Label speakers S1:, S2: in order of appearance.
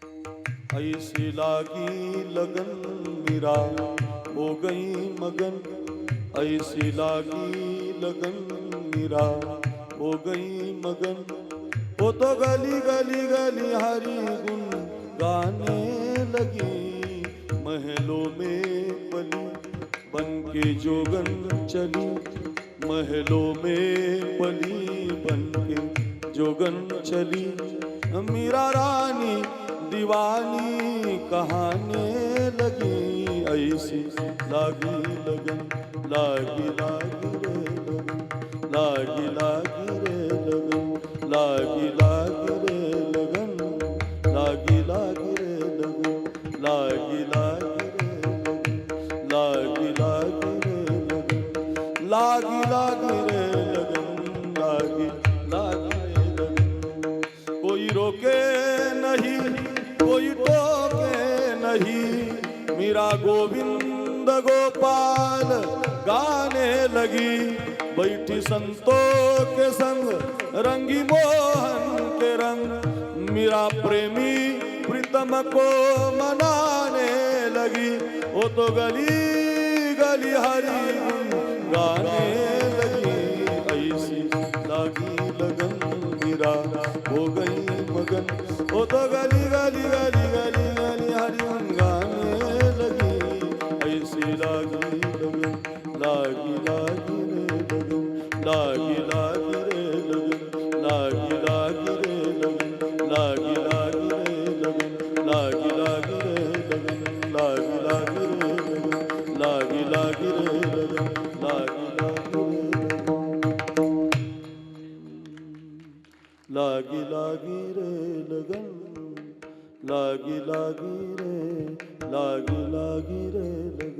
S1: ऐसी लागी लगन मीरा हो गई मगन। ऐसी लागी लगन मीरा हो गई मगन। वो तो गली गली गली हरी गुन गाने लगी। महलों में पली बन के जोगन चली। महलों में पली बन के जोगन चली। मीरा रानी दीवानी कहाने लगी। ऐसी लागी लगन लागी लागी रे लगन लागी लागी रे लगन लागी लागी रे लगन लागी लागी रे लगन लागी लागी रे लगन लागी लागी रे लगन लागी लागी रे लगन लागी लागी रे लगन। कोई रोके नहीं कोई टोके नहीं। मीरा गोविंद गोपाल गाने लगी। बैठी संतों के संग रंगी मोहन के रंग। मीरा प्रेमी प्रीतम को मनाने लगी। वो तो गली गली हरी गुन गाने लगी। ऐसी लागी लगन मीरा हो गई मगन। वो तो गली गली गली गली गली हरी गुन गाने लगी। ऐसी लागी लगन लागी लागी रे लगन लागी लागी रे लगन लागी लागी रे लगन लागी लागी रे लगन लागी लागी रे लगन लागी लागी रे लगन लागी लागी रे लगन लागी लागी रे लागी लागी रे लगन लागी लागी रे लागी लागी रे लगन।